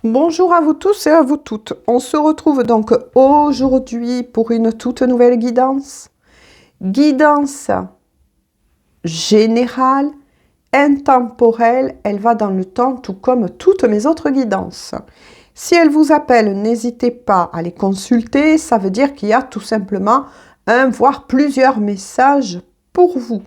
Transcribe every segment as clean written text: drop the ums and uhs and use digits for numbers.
Bonjour à vous tous et à vous toutes. On se retrouve donc aujourd'hui pour une toute nouvelle guidance. Guidance générale, intemporelle, elle va dans le temps tout comme toutes mes autres guidances. Si elle vous appelle, n'hésitez pas à les consulter, ça veut dire qu'il y a tout simplement un voire plusieurs messages pour vous.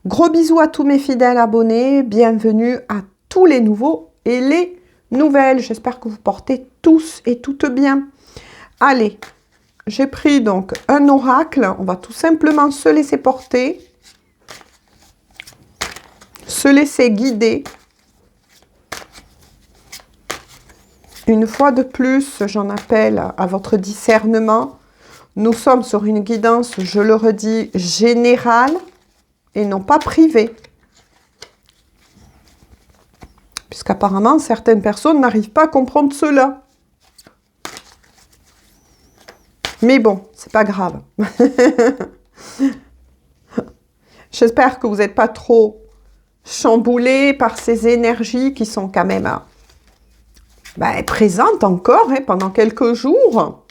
Gros bisous à tous mes fidèles abonnés, bienvenue à tous les nouveaux et les nouvelles. J'espère que vous portez tous et toutes bien. Allez, j'ai pris donc un oracle. On va tout simplement se laisser porter, se laisser guider. Une fois de plus, j'en appelle à votre discernement. Nous sommes sur une guidance, je le redis, générale et non pas privée. Puisqu'apparemment, certaines personnes n'arrivent pas à comprendre cela. Mais bon, c'est pas grave. J'espère que vous n'êtes pas trop chamboulés par ces énergies qui sont quand même présentes encore pendant quelques jours.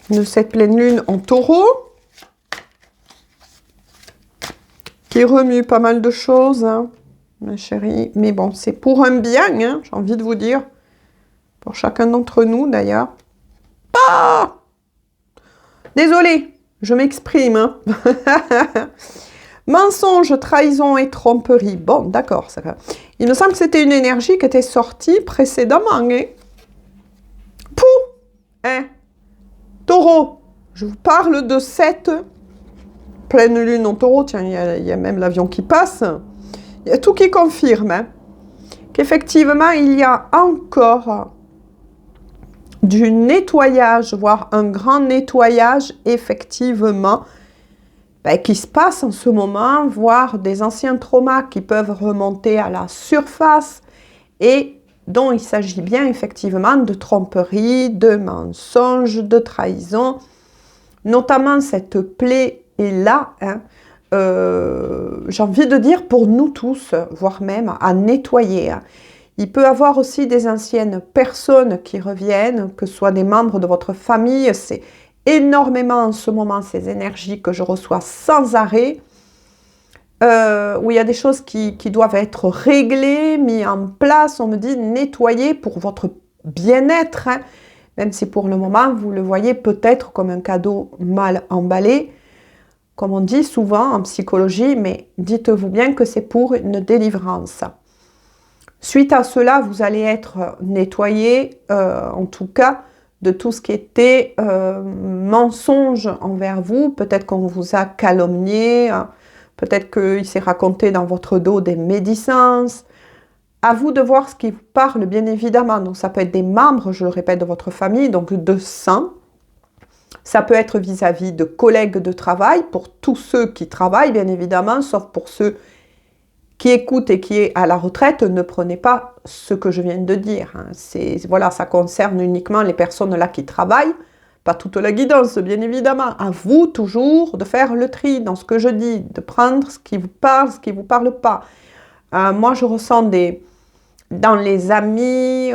De cette pleine lune en taureau, qui remue pas mal de choses, ma chérie. Mais bon, c'est pour un bien, j'ai envie de vous dire. Pour chacun d'entre nous, d'ailleurs. Ah! Désolée, je m'exprime. Mensonge, trahison et tromperie. Bon, d'accord. Il me semble que c'était une énergie qui était sortie précédemment. Pouh! Taureau, je vous parle de cette pleine lune en taureau. Tiens, il y a même l'avion qui passe. Il y a tout qui confirme qu'effectivement, il y a encore du nettoyage, voire un grand nettoyage, effectivement, qui se passe en ce moment, voire des anciens traumas qui peuvent remonter à la surface et dont il s'agit bien effectivement de tromperie, de mensonges, de trahison, notamment cette plaie est là, j'ai envie de dire pour nous tous, voire même à nettoyer. Il peut y avoir aussi des anciennes personnes qui reviennent, que ce soit des membres de votre famille. C'est énormément en ce moment ces énergies que je reçois sans arrêt, où il y a des choses qui doivent être réglées, mises en place. On me dit nettoyer pour votre bien-être, même si pour le moment vous le voyez peut-être comme un cadeau mal emballé, comme on dit souvent en psychologie, mais dites-vous bien que c'est pour une délivrance. Suite à cela, vous allez être nettoyé, en tout cas, de tout ce qui était mensonge envers vous. Peut-être qu'on vous a calomnié, peut-être qu'il s'est raconté dans votre dos des médisances. À vous de voir ce qui vous parle, bien évidemment. Donc, ça peut être des membres, je le répète, de votre famille, donc de sang. Ça peut être vis-à-vis de collègues de travail, pour tous ceux qui travaillent, bien évidemment, sauf pour ceux qui écoute et qui est à la retraite, ne prenez pas ce que je viens de dire. Voilà, ça concerne uniquement les personnes là qui travaillent, pas toute la guidance, bien évidemment. À vous toujours de faire le tri dans ce que je dis, de prendre ce qui vous parle, ce qui ne vous parle pas. Moi, je ressens dans les amis,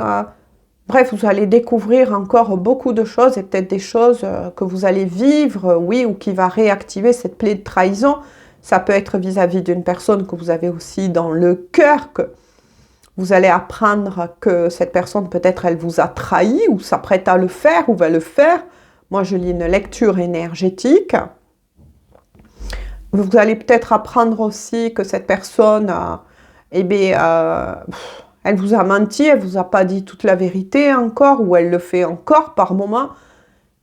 bref, vous allez découvrir encore beaucoup de choses et peut-être des choses que vous allez vivre, oui, ou qui va réactiver cette plaie de trahison. Ça peut être vis-à-vis d'une personne que vous avez aussi dans le cœur, que vous allez apprendre que cette personne, peut-être, elle vous a trahi ou s'apprête à le faire ou va le faire. Moi, je lis une lecture énergétique. Vous allez peut-être apprendre aussi que cette personne, elle vous a menti, elle vous a pas dit toute la vérité encore, ou elle le fait encore par moment.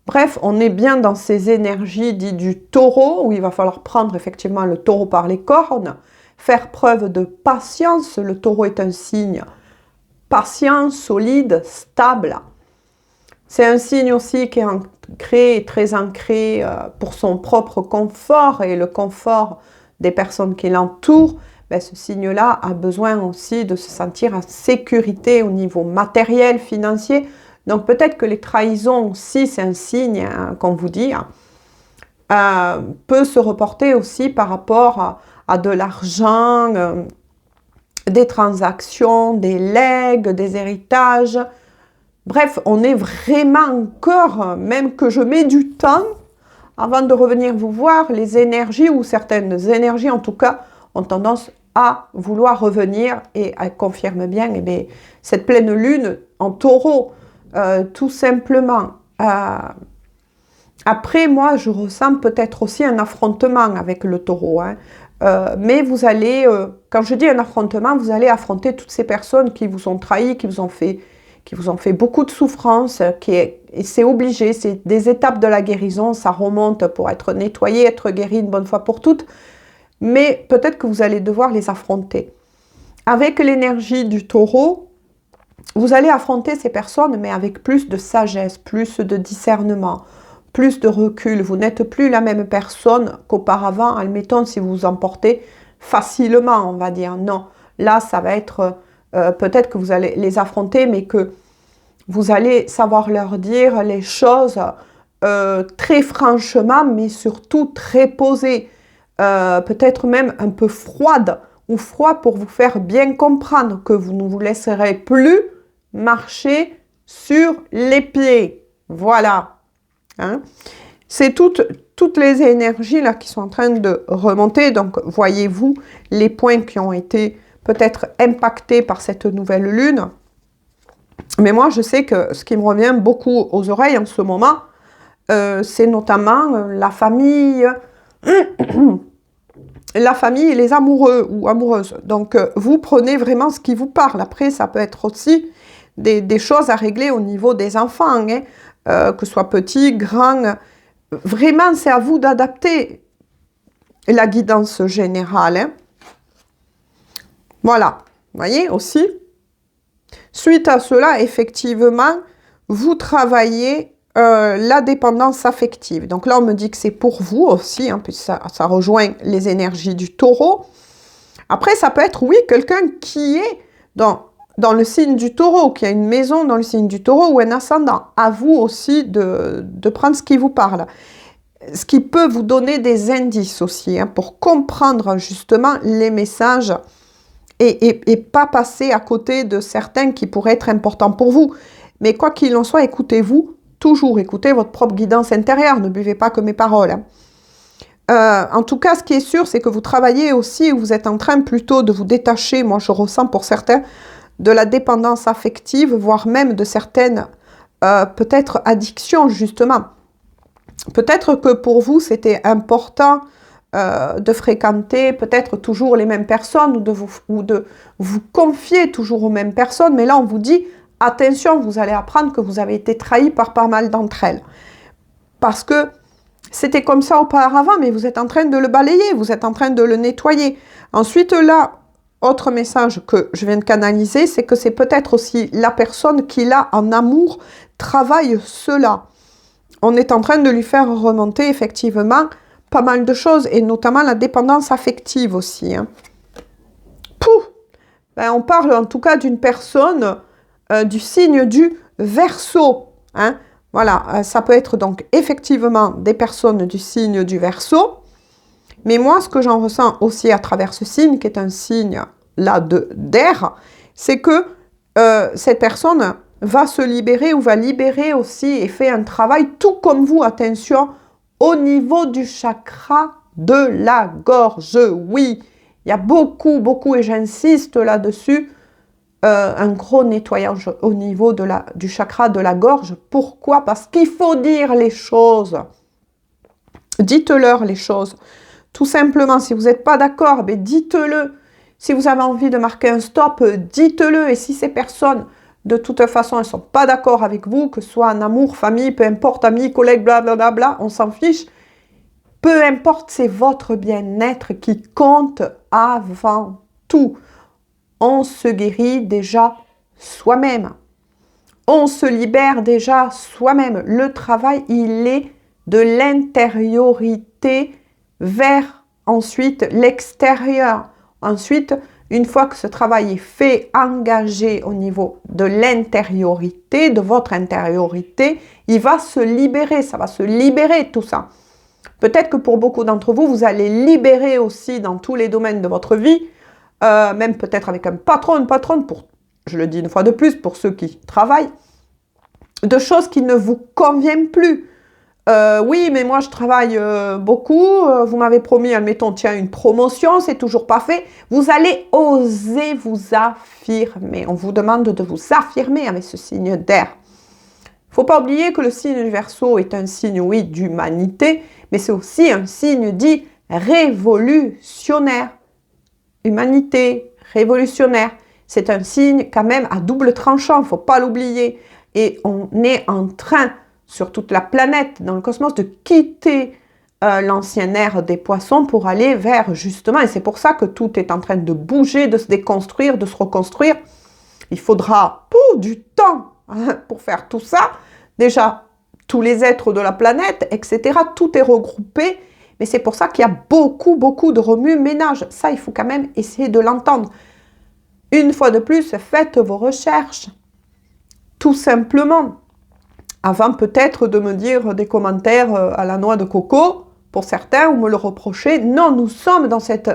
Bref, on est bien dans ces énergies dites du taureau, où il va falloir prendre effectivement le taureau par les cornes, faire preuve de patience. Le taureau est un signe patient, solide, stable. C'est un signe aussi qui est ancré, très ancré pour son propre confort et le confort des personnes qui l'entourent. Ce signe-là a besoin aussi de se sentir en sécurité au niveau matériel, financier. Donc peut-être que les trahisons aussi, c'est un signe qu'on vous dit. peut se reporter aussi par rapport à de l'argent, des transactions, des legs, des héritages. Bref, on est vraiment encore, même que je mets du temps avant de revenir vous voir, les énergies, ou certaines énergies en tout cas, ont tendance à vouloir revenir, et elle confirme bien cette pleine lune en taureau, tout simplement. Après, moi, je ressens peut-être aussi un affrontement avec le taureau, hein. Mais vous allez, quand je dis un affrontement, vous allez affronter toutes ces personnes qui vous ont trahi, qui vous ont fait beaucoup de souffrance, et c'est obligé, c'est des étapes de la guérison, ça remonte pour être nettoyé, être guéri une bonne fois pour toutes, mais peut-être que vous allez devoir les affronter. Avec l'énergie du taureau, vous allez affronter ces personnes, mais avec plus de sagesse, plus de discernement, plus de recul. Vous n'êtes plus la même personne qu'auparavant, admettons, si vous vous emportez facilement, on va dire. Non, là, ça va être... peut-être que vous allez les affronter, mais que vous allez savoir leur dire les choses très franchement, mais surtout très posées. Peut-être même un peu froide ou froid pour vous faire bien comprendre que vous ne vous laisserez plus marcher sur les pieds. Voilà. Hein? C'est toutes les énergies là qui sont en train de remonter. Donc, voyez-vous les points qui ont été peut-être impactés par cette nouvelle lune. Mais moi, je sais que ce qui me revient beaucoup aux oreilles en ce moment, c'est notamment la famille, la famille et les amoureux ou amoureuses. Donc, vous prenez vraiment ce qui vous parle. Après, ça peut être aussi des choses à régler au niveau des enfants, hein, que ce soit petit, grand. Vraiment, c'est à vous d'adapter la guidance générale. Hein. Voilà, vous voyez aussi. Suite à cela, effectivement, vous travaillez la dépendance affective. Donc là, on me dit que c'est pour vous aussi, hein, puis ça rejoint les énergies du taureau. Après, ça peut être, oui, quelqu'un qui est dans le signe du taureau, qui a une maison dans le signe du taureau ou un ascendant. À vous aussi de prendre ce qui vous parle. Ce qui peut vous donner des indices aussi, hein, pour comprendre justement les messages et pas passer à côté de certains qui pourraient être importants pour vous. Mais quoi qu'il en soit, écoutez-vous, toujours écoutez votre propre guidance intérieure, ne buvez pas que mes paroles. Hein. En tout cas, ce qui est sûr, c'est que vous travaillez aussi, vous êtes en train plutôt de vous détacher, moi je ressens pour certains, de la dépendance affective, voire même de certaines, peut-être, addictions, justement. Peut-être que pour vous, c'était important de fréquenter peut-être toujours les mêmes personnes ou de vous confier toujours aux mêmes personnes. Mais là, on vous dit, attention, vous allez apprendre que vous avez été trahi par pas mal d'entre elles. Parce que c'était comme ça auparavant, mais vous êtes en train de le balayer, vous êtes en train de le nettoyer. Ensuite, là, autre message que je viens de canaliser, c'est que c'est peut-être aussi la personne qui, là, en amour, travaille cela. On est en train de lui faire remonter, effectivement, pas mal de choses, et notamment la dépendance affective aussi. Hein. Pouf! Ben, on parle en tout cas d'une personne du signe du Verseau. Hein. Voilà, ça peut être donc effectivement des personnes du signe du Verseau. Mais moi, ce que j'en ressens aussi à travers ce signe, qui est un signe là d'air, c'est que cette personne va se libérer ou va libérer aussi et fait un travail tout comme vous, attention, au niveau du chakra de la gorge. Oui, il y a beaucoup, et j'insiste là-dessus, un gros nettoyage au niveau du chakra de la gorge. Pourquoi? Parce qu'il faut dire les choses. Dites-leur les choses. Tout simplement, si vous n'êtes pas d'accord, ben dites-le. Si vous avez envie de marquer un stop, dites-le. Et si ces personnes, de toute façon, elles ne sont pas d'accord avec vous, que ce soit en amour, famille, peu importe, amis, collègues, blablabla, on s'en fiche. Peu importe, c'est votre bien-être qui compte avant tout. On se guérit déjà soi-même. On se libère déjà soi-même. Le travail, il est de l'intériorité vers ensuite l'extérieur. Ensuite, une fois que ce travail est fait, engagé au niveau de l'intériorité, de votre intériorité, il va se libérer, ça va se libérer tout ça. Peut-être que pour beaucoup d'entre vous, vous allez libérer aussi dans tous les domaines de votre vie, même peut-être avec un patron, une patronne, pour, je le dis une fois de plus, pour ceux qui travaillent, de choses qui ne vous conviennent plus. Oui, mais moi je travaille beaucoup, vous m'avez promis, admettons, tiens, une promotion, c'est toujours pas fait. Vous allez oser vous affirmer. On vous demande de vous affirmer avec ce signe d'air. Il ne faut pas oublier que le signe du Verseau est un signe, oui, d'humanité, mais c'est aussi un signe dit révolutionnaire. Humanité, révolutionnaire. C'est un signe quand même à double tranchant, il ne faut pas l'oublier. Et on est en train, sur toute la planète, dans le cosmos, de quitter l'ancienne ère des poissons pour aller vers, justement, et c'est pour ça que tout est en train de bouger, de se déconstruire, de se reconstruire. Il faudra du temps pour faire tout ça. Déjà, tous les êtres de la planète, etc., tout est regroupé. Mais c'est pour ça qu'il y a beaucoup, beaucoup de remue-ménage. Ça, il faut quand même essayer de l'entendre. Une fois de plus, faites vos recherches. Tout simplement. Avant peut-être de me dire des commentaires à la noix de coco, pour certains, ou me le reprocher. Non, nous sommes dans cette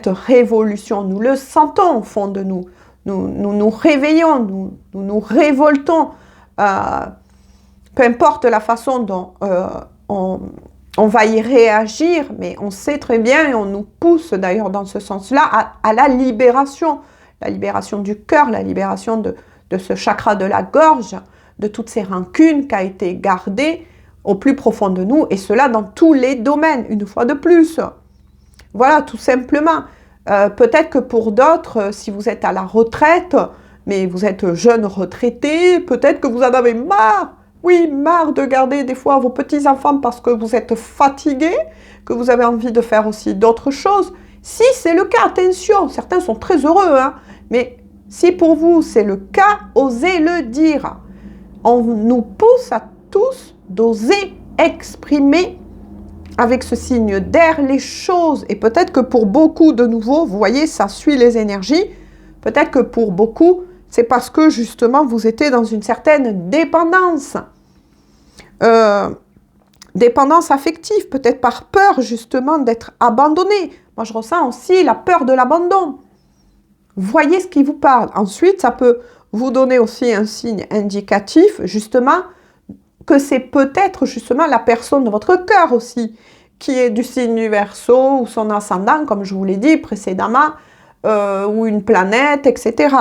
révolution. Nous le sentons au fond de nous. Nous nous réveillons, nous nous révoltons. Peu importe la façon dont on va y réagir, mais on sait très bien, et on nous pousse d'ailleurs dans ce sens-là, à la libération du cœur, la libération de ce chakra de la gorge, de toutes ces rancunes qui a été gardées au plus profond de nous, et cela dans tous les domaines, une fois de plus. Voilà, tout simplement. Peut-être que pour d'autres, si vous êtes à la retraite, mais vous êtes jeune retraité, peut-être que vous en avez marre. Oui, marre de garder des fois vos petits-enfants parce que vous êtes fatigué, que vous avez envie de faire aussi d'autres choses. Si c'est le cas, attention, certains sont très heureux, hein, mais si pour vous c'est le cas, osez le dire. On nous pousse à tous d'oser exprimer avec ce signe d'air les choses. Et peut-être que pour beaucoup de nouveau, vous voyez, ça suit les énergies. Peut-être que pour beaucoup, c'est parce que justement, vous étiez dans une certaine dépendance. Dépendance affective, peut-être par peur justement d'être abandonné. Moi, je ressens aussi la peur de l'abandon. Voyez ce qui vous parle. Ensuite, ça peut vous donner aussi un signe indicatif, justement, que c'est peut-être justement la personne de votre cœur aussi, qui est du signe du Verseau ou son ascendant, comme je vous l'ai dit précédemment, ou une planète, etc.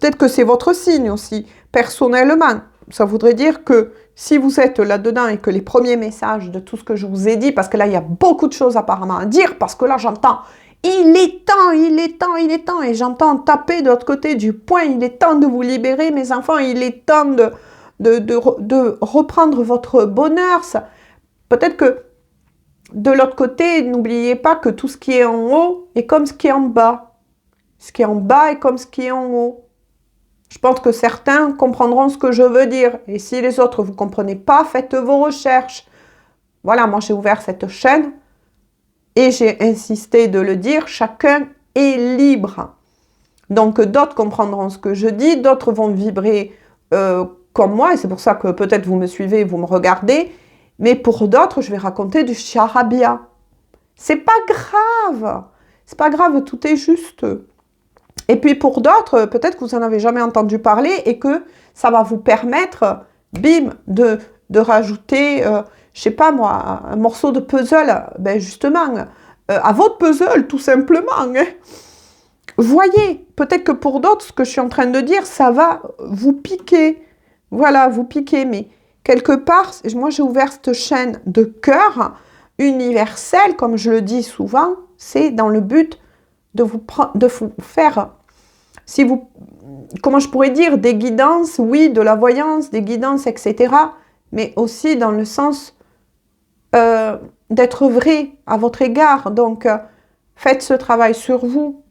Peut-être que c'est votre signe aussi, personnellement. Ça voudrait dire que si vous êtes là-dedans et que les premiers messages de tout ce que je vous ai dit, parce que là, il y a beaucoup de choses apparemment à dire, parce que là, j'entends « il est temps, il est temps, il est temps », et j'entends taper de l'autre côté du poing « il est temps de vous libérer, mes enfants, il est temps de reprendre votre bonheur ». Peut-être que de l'autre côté, n'oubliez pas que tout ce qui est en haut est comme ce qui est en bas. Ce qui est en bas est comme ce qui est en haut. Je pense que certains comprendront ce que je veux dire. Et si les autres, vous ne comprenez pas, faites vos recherches. Voilà, moi j'ai ouvert cette chaîne et j'ai insisté de le dire, chacun est libre. Donc d'autres comprendront ce que je dis, d'autres vont vibrer comme moi, et c'est pour ça que peut-être vous me suivez, vous me regardez, mais pour d'autres, je vais raconter du charabia. C'est pas grave, c'est pas grave, tout est juste. Et puis pour d'autres, peut-être que vous n'en avez jamais entendu parler et que ça va vous permettre, bim, de rajouter, je sais pas moi, un morceau de puzzle, ben justement, à votre puzzle, tout simplement. Hein. Voyez, peut-être que pour d'autres, ce que je suis en train de dire, ça va vous piquer. Voilà, vous piquer, mais quelque part, moi j'ai ouvert cette chaîne de cœur universelle, comme je le dis souvent, c'est dans le but de vous faire, si vous, comment je pourrais dire, des guidances, oui, de la voyance, des guidances, etc., mais aussi dans le sens d'être vrai à votre égard. Donc, faites ce travail sur vous.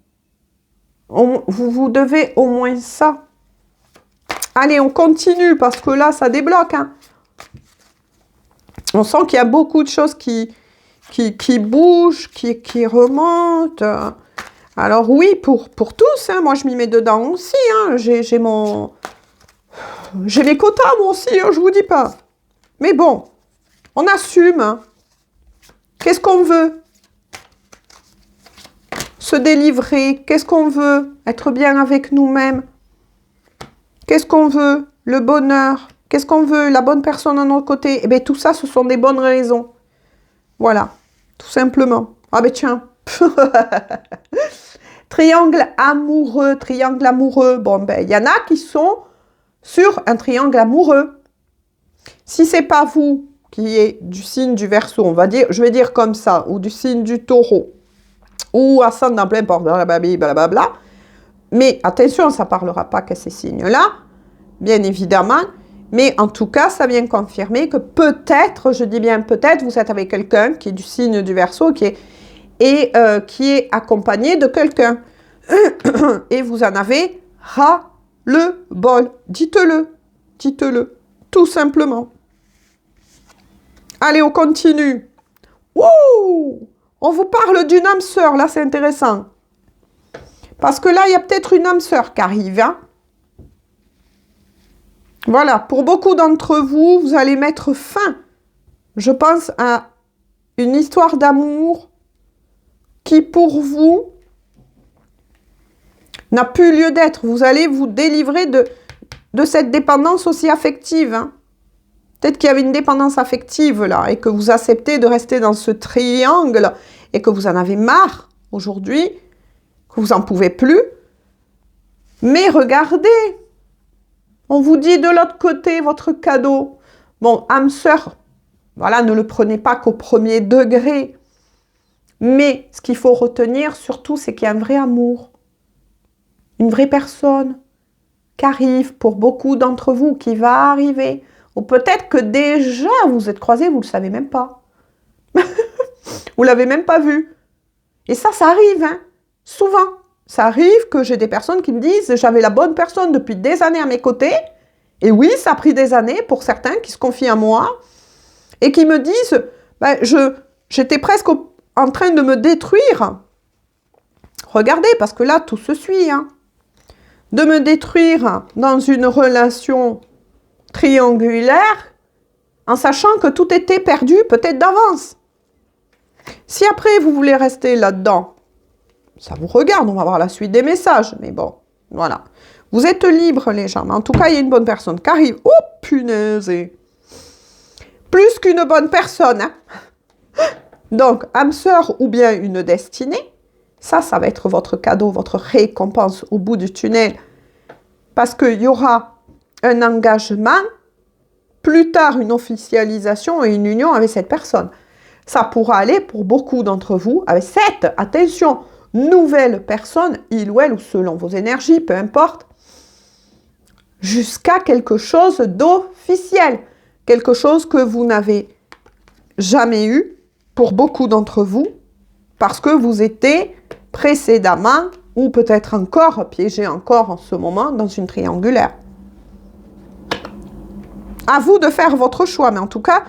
Vous devez au moins ça. Allez, on continue, parce que là, ça débloque. Hein. On sent qu'il y a beaucoup de choses qui bougent, qui remontent. Alors oui, pour tous, hein, moi je m'y mets dedans aussi, hein, j'ai mes quotas moi aussi, hein, je vous dis pas. Mais bon, on assume, hein. Qu'est-ce qu'on veut? Se délivrer. Qu'est-ce qu'on veut? Être bien avec nous-mêmes. Qu'est-ce qu'on veut? Le bonheur. Qu'est-ce qu'on veut? La bonne personne à notre côté. Eh bien, tout ça, ce sont des bonnes raisons. Voilà. Tout simplement. Ah ben tiens. Triangle amoureux. Triangle amoureux. Bon, ben, il y en a qui sont sur un triangle amoureux. Si c'est pas vous qui est du signe du Verseau, on va dire, je vais dire comme ça, ou du signe du Taureau, ou ascendant plein port, blablabla. Mais attention, ça ne parlera pas que ces signes-là, bien évidemment. Mais en tout cas, ça vient confirmer que peut-être, je dis bien peut-être, vous êtes avec quelqu'un qui est du signe du Verseau, qui est accompagné de quelqu'un. Et vous en avez ras-le-bol. Dites-le. Dites-le. Tout simplement. Allez, on continue. Wouh! On vous parle d'une âme sœur, là, c'est intéressant. Parce que là, il y a peut-être une âme sœur qui arrive. Hein? Voilà, pour beaucoup d'entre vous, vous allez mettre fin, je pense, à une histoire d'amour qui, pour vous, n'a plus lieu d'être. Vous allez vous délivrer de cette dépendance aussi affective. Hein? Peut-être qu'il y avait une dépendance affective là et que vous acceptez de rester dans ce triangle et que vous en avez marre aujourd'hui, que vous n'en pouvez plus. Mais regardez, on vous dit de l'autre côté votre cadeau. Bon, âme sœur, voilà, ne le prenez pas qu'au premier degré. Mais ce qu'il faut retenir surtout, c'est qu'il y a un vrai amour, une vraie personne qui arrive pour beaucoup d'entre vous, qui va arriver. Ou peut-être que déjà vous êtes croisés, vous ne le savez même pas. Vous ne l'avez même pas vu. Et ça arrive, hein, souvent. Ça arrive que j'ai des personnes qui me disent « J'avais la bonne personne depuis des années à mes côtés. » Et oui, ça a pris des années pour certains qui se confient à moi. Et qui me disent ben, « J'étais presque en train de me détruire. » Regardez, parce que là, tout se suit. Hein. De me détruire dans une relation triangulaire, en sachant que tout était perdu peut-être d'avance. Si après vous voulez rester là-dedans, ça vous regarde, on va voir la suite des messages, mais bon, voilà. Vous êtes libres les gens, mais en tout cas, il y a une bonne personne qui arrive. Oh, punaise! Plus qu'une bonne personne. Hein. Donc, âme sœur ou bien une destinée, ça va être votre cadeau, votre récompense au bout du tunnel. Parce qu'il y aura un engagement, plus tard une officialisation et une union avec cette personne. Ça pourra aller pour beaucoup d'entre vous avec cette, attention, nouvelle personne, il ou elle, ou selon vos énergies, peu importe, jusqu'à quelque chose d'officiel, quelque chose que vous n'avez jamais eu pour beaucoup d'entre vous, parce que vous étiez précédemment, ou peut-être encore, piégé encore en ce moment, dans une triangulaire. À vous de faire votre choix, mais en tout cas,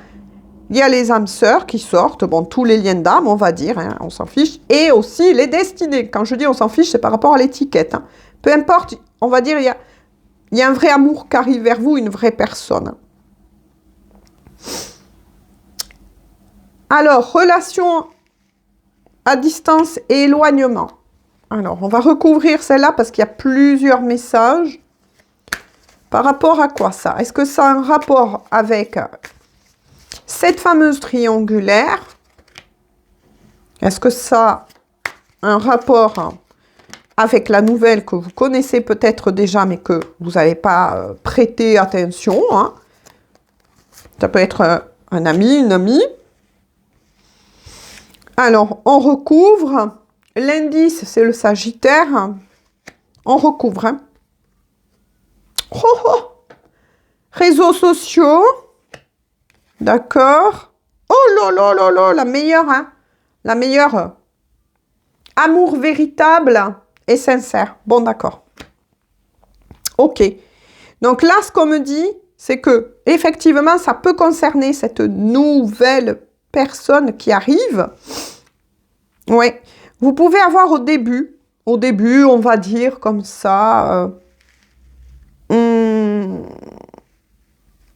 il y a les âmes sœurs qui sortent, bon, tous les liens d'âme, on va dire, hein, on s'en fiche, et aussi les destinées. Quand je dis on s'en fiche, c'est par rapport à l'étiquette. Hein. Peu importe, on va dire, il y a un vrai amour qui arrive vers vous, une vraie personne. Alors, relation à distance et éloignement. Alors, on va recouvrir celle-là parce qu'il y a plusieurs messages. Par rapport à quoi ça? Est-ce que ça a un rapport avec cette fameuse triangulaire? Est-ce que ça a un rapport avec la nouvelle que vous connaissez peut-être déjà, mais que vous n'avez pas prêté attention? Hein? Ça peut être un ami, une amie. Alors, on recouvre. L'indice, c'est le Sagittaire. On recouvre. Hein. Oh, oh. Réseaux sociaux. D'accord. Oh là là là là, la meilleure. Hein. La meilleure. Amour véritable et sincère. Bon, d'accord. Ok. Donc là, ce qu'on me dit, c'est que effectivement, ça peut concerner cette nouvelle personne qui arrive. Ouais. Vous pouvez avoir au début, on va dire comme ça,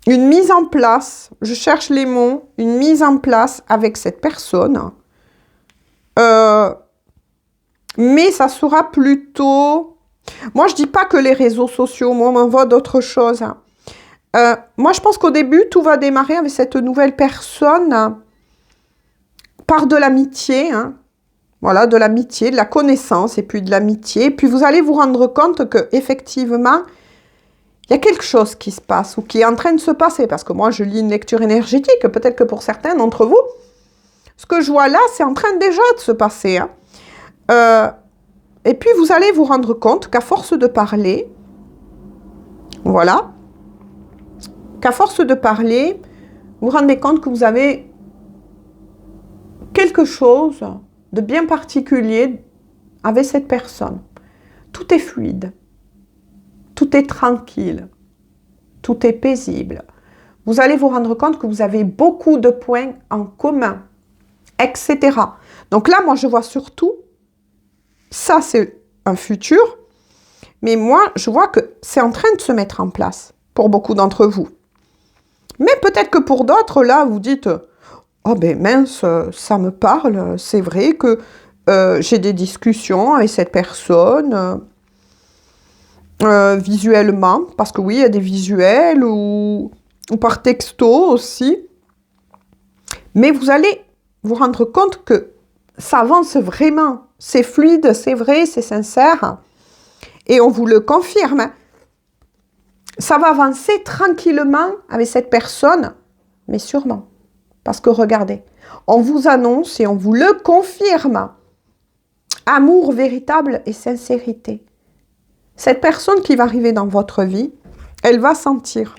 une mise en place, je cherche les mots, une mise en place avec cette personne. Mais ça sera plutôt... Moi, je dis pas que les réseaux sociaux, moi, on m'envoie d'autres choses. Moi, je pense qu'au début, tout va démarrer avec cette nouvelle personne par de l'amitié. Hein. Voilà, de l'amitié, de la connaissance et puis de l'amitié. Puis vous allez vous rendre compte qu'effectivement, il y a quelque chose qui se passe ou qui est en train de se passer. Parce que moi, je lis une lecture énergétique. Peut-être que pour certains d'entre vous, ce que je vois là, c'est en train déjà de se passer. Hein. Et puis, vous allez vous rendre compte qu'à force de parler, voilà, qu'à force de parler, vous vous rendez compte que vous avez quelque chose de bien particulier avec cette personne. Tout est fluide, tout est tranquille, tout est paisible. Vous allez vous rendre compte que vous avez beaucoup de points en commun, etc. Donc là, moi, je vois surtout, ça, c'est un futur, mais moi, je vois que c'est en train de se mettre en place pour beaucoup d'entre vous. Mais peut-être que pour d'autres, là, vous dites... Oh ben mince, ça me parle, c'est vrai que j'ai des discussions avec cette personne visuellement, parce que oui, il y a des visuels ou par texto aussi. Mais vous allez vous rendre compte que ça avance vraiment, c'est fluide, c'est vrai, c'est sincère, et on vous le confirme. Ça va avancer tranquillement avec cette personne, mais sûrement. Parce que regardez, on vous annonce et on vous le confirme. Amour véritable et sincérité. Cette personne qui va arriver dans votre vie, elle va sentir,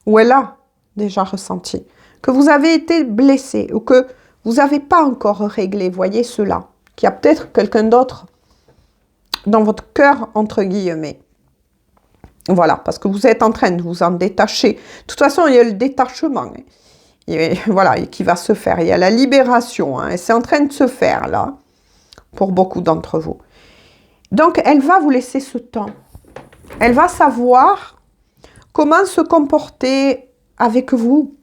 ou elle a déjà ressenti, que vous avez été blessé ou que vous n'avez pas encore réglé, voyez cela, qu'il y a peut-être quelqu'un d'autre dans votre cœur, entre guillemets. Voilà, parce que vous êtes en train de vous en détacher. De toute façon, il y a le détachement. Hein. Et voilà, qui va se faire. Il y a la libération, hein, et c'est en train de se faire, là, pour beaucoup d'entre vous. Donc, elle va vous laisser ce temps. Elle va savoir comment se comporter avec vous.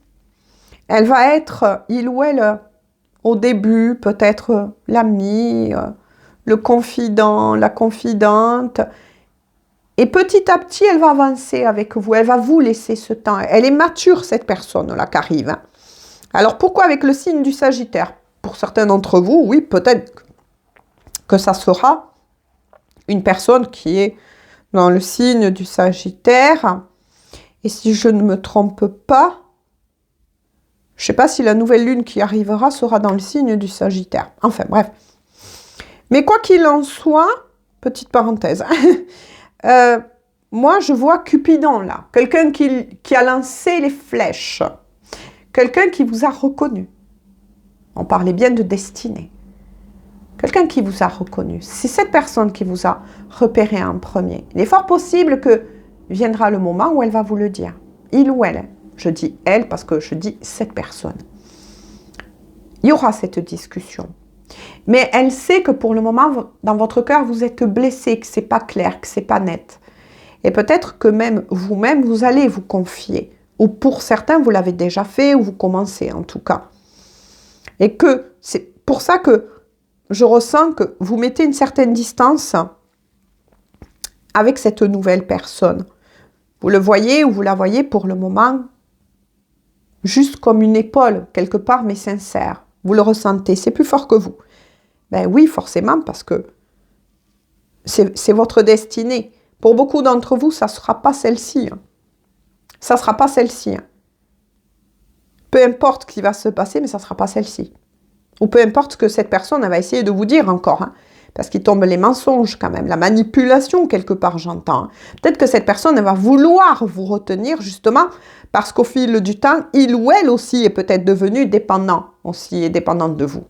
Elle va être, il ou elle, au début, peut-être l'ami, le confident, la confidente. Et petit à petit, elle va avancer avec vous. Elle va vous laisser ce temps. Elle est mature, cette personne-là, qui arrive. Hein. Alors, pourquoi avec le signe du Sagittaire? Pour certains d'entre vous, oui, peut-être que ça sera une personne qui est dans le signe du Sagittaire. Et si je ne me trompe pas, je ne sais pas si la nouvelle lune qui arrivera sera dans le signe du Sagittaire. Enfin, bref. Mais quoi qu'il en soit, petite parenthèse, moi, je vois Cupidon, là. Quelqu'un qui a lancé les flèches. Quelqu'un qui vous a reconnu. On parlait bien de destinée. Quelqu'un qui vous a reconnu. C'est cette personne qui vous a repéré en premier. Il est fort possible que viendra le moment où elle va vous le dire. Il ou elle. Je dis elle parce que je dis cette personne. Il y aura cette discussion. Mais elle sait que pour le moment, dans votre cœur, vous êtes blessé, que ce n'est pas clair, que ce n'est pas net. Et peut-être que même vous-même, vous allez vous confier. Ou pour certains, vous l'avez déjà fait, ou vous commencez en tout cas. Et que c'est pour ça que je ressens que vous mettez une certaine distance avec cette nouvelle personne. Vous le voyez ou vous la voyez pour le moment juste comme une épaule, quelque part, mais sincère. Vous le ressentez, c'est plus fort que vous. Ben oui, forcément, parce que c'est votre destinée. Pour beaucoup d'entre vous, ça ne sera pas celle-ci. Hein. Ça ne sera pas celle-ci. Hein. Peu importe ce qui va se passer, mais ça ne sera pas celle-ci. Ou peu importe ce que cette personne va essayer de vous dire encore. Hein. Parce qu'il tombe les mensonges quand même. La manipulation, quelque part, j'entends. Hein. Peut-être que cette personne va vouloir vous retenir, justement, parce qu'au fil du temps, il ou elle aussi est peut-être devenu dépendant, aussi est dépendante de vous.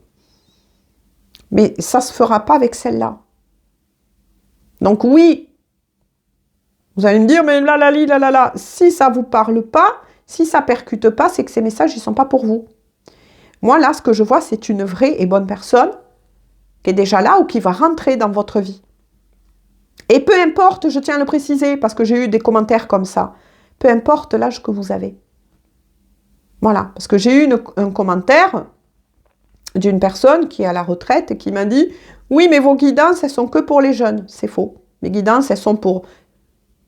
Mais ça ne se fera pas avec celle-là. Donc oui, vous allez me dire, mais là, si ça ne vous parle pas, si ça ne percute pas, c'est que ces messages, ils ne sont pas pour vous. Moi, là, ce que je vois, c'est une vraie et bonne personne qui est déjà là ou qui va rentrer dans votre vie. Et peu importe, je tiens à le préciser, parce que j'ai eu des commentaires comme ça, peu importe l'âge que vous avez. Voilà, parce que j'ai eu un commentaire d'une personne qui est à la retraite et qui m'a dit « Oui, mais vos guidances, elles sont que pour les jeunes. » C'est faux. Mes guidances, elles sont pour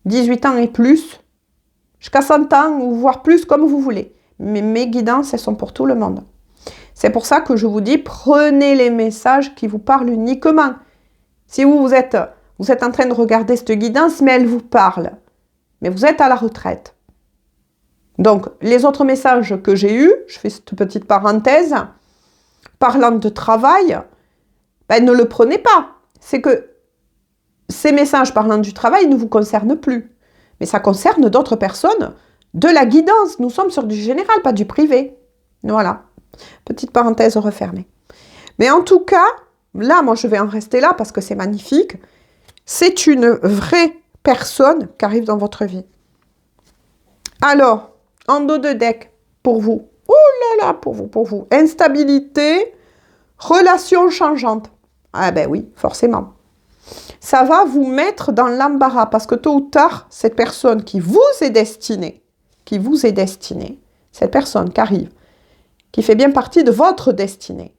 18 ans et plus, jusqu'à 100 ans, ou voire plus, comme vous voulez. Mais mes guidances, elles sont pour tout le monde. C'est pour ça que je vous dis, prenez les messages qui vous parlent uniquement. Si vous êtes en train de regarder cette guidance, mais elle vous parle. Mais vous êtes à la retraite. Donc, les autres messages que j'ai eus, je fais cette petite parenthèse, parlant de travail, ben, ne le prenez pas. C'est que ces messages parlant du travail ne vous concernent plus. Mais ça concerne d'autres personnes de la guidance. Nous sommes sur du général, pas du privé. Voilà. Petite parenthèse refermée. Mais en tout cas, là, moi, je vais en rester là parce que c'est magnifique. C'est une vraie personne qui arrive dans votre vie. Alors, en dos de deck, pour vous. Oh là là, pour vous. Instabilité, relation changeante. Ah ben oui, forcément. Ça va vous mettre dans l'embarras parce que tôt ou tard, cette personne qui vous est destinée, cette personne qui arrive, qui fait bien partie de votre destinée,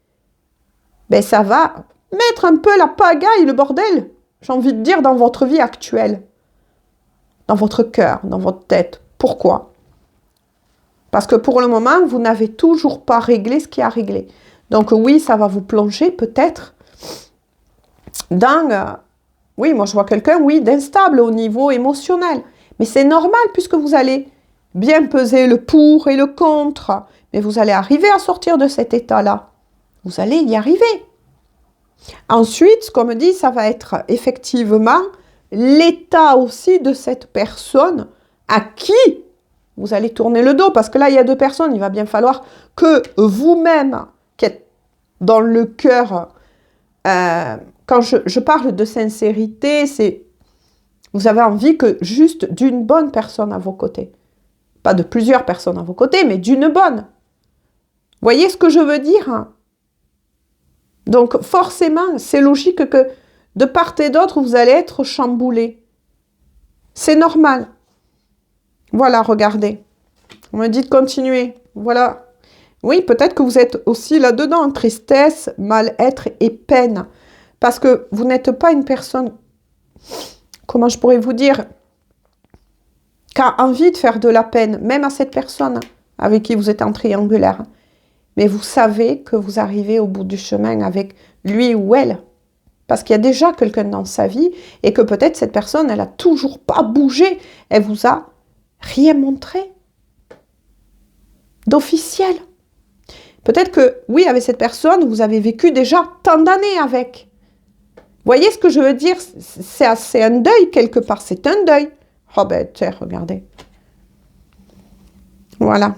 ben ça va mettre un peu la pagaille, le bordel, j'ai envie de dire, dans votre vie actuelle, dans votre cœur, dans votre tête. Pourquoi ? Parce que pour le moment, vous n'avez toujours pas réglé ce qui a réglé. Donc oui, ça va vous plonger peut-être dans... oui, moi je vois quelqu'un, oui, d'instable au niveau émotionnel. Mais c'est normal puisque vous allez bien peser le pour et le contre. Mais vous allez arriver à sortir de cet état-là. Vous allez y arriver. Ensuite, comme dit, ça va être effectivement l'état aussi de cette personne à qui vous allez tourner le dos. Parce que là, il y a deux personnes. Il va bien falloir que vous-même, qui êtes dans le cœur... quand je parle de sincérité, c'est vous avez envie que juste d'une bonne personne à vos côtés. Pas de plusieurs personnes à vos côtés, mais d'une bonne. Voyez ce que je veux dire ? Donc forcément, c'est logique que de part et d'autre, vous allez être chamboulé. C'est normal. Voilà, regardez. On me dit de continuer. Voilà. Oui, peut-être que vous êtes aussi là-dedans, tristesse, mal-être et peine. Parce que vous n'êtes pas une personne, comment je pourrais vous dire, qui a envie de faire de la peine, même à cette personne avec qui vous êtes en triangulaire. Mais vous savez que vous arrivez au bout du chemin avec lui ou elle. Parce qu'il y a déjà quelqu'un dans sa vie et que peut-être cette personne, elle n'a toujours pas bougé. Elle vous a rien montré d'officiel. Peut-être que, oui, avec cette personne, vous avez vécu déjà tant d'années avec. Voyez ce que je veux dire? C'est un deuil quelque part, c'est un deuil. Oh ben, tiens, regardez. Voilà.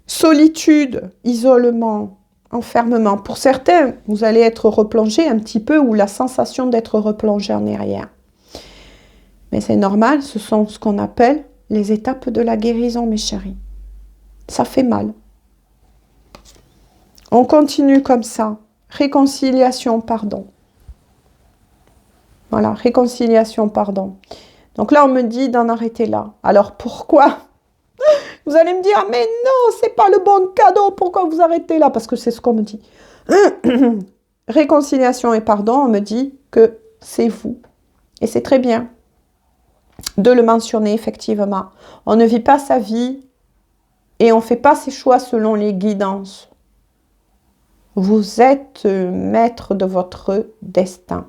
Solitude, isolement, enfermement. Pour certains, vous allez être replongé un petit peu ou la sensation d'être replongé en arrière. Mais c'est normal, ce sont ce qu'on appelle les étapes de la guérison, mes chéris. Ça fait mal. On continue comme ça. Réconciliation, pardon. Voilà, réconciliation, pardon. Donc là, on me dit d'en arrêter là. Alors pourquoi ? Vous allez me dire, mais non, c'est pas le bon cadeau. Pourquoi vous arrêtez là? Parce que c'est ce qu'on me dit. Réconciliation et pardon, on me dit que c'est vous. Et c'est très bien de le mentionner, effectivement. On ne vit pas sa vie et on ne fait pas ses choix selon les guidances. Vous êtes maître de votre destin.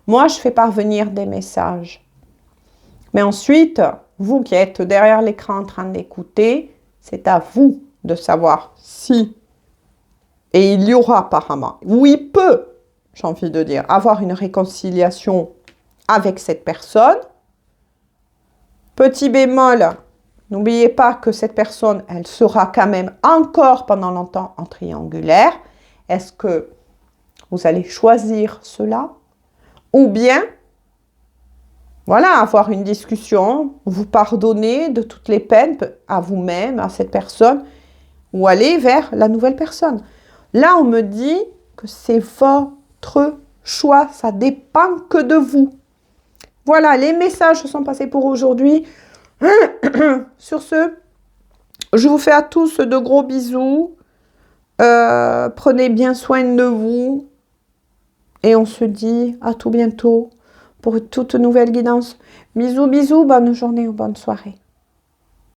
Moi, je fais parvenir des messages. Mais ensuite, vous qui êtes derrière l'écran en train d'écouter, c'est à vous de savoir si, et il y aura apparemment, ou il peut, j'ai envie de dire, avoir une réconciliation avec cette personne. Petit bémol, n'oubliez pas que cette personne, elle sera quand même encore pendant longtemps en triangulaire. Est-ce que vous allez choisir cela? Ou bien, voilà, avoir une discussion, vous pardonner de toutes les peines à vous-même, à cette personne, ou aller vers la nouvelle personne. Là, on me dit que c'est votre choix, ça dépend que de vous. Voilà, les messages se sont passés pour aujourd'hui. Sur ce, Je vous fais à tous de gros bisous. Prenez bien soin de vous. Et on se dit à tout bientôt pour toute nouvelle guidance. Bisous, bisous, bonne journée ou bonne soirée.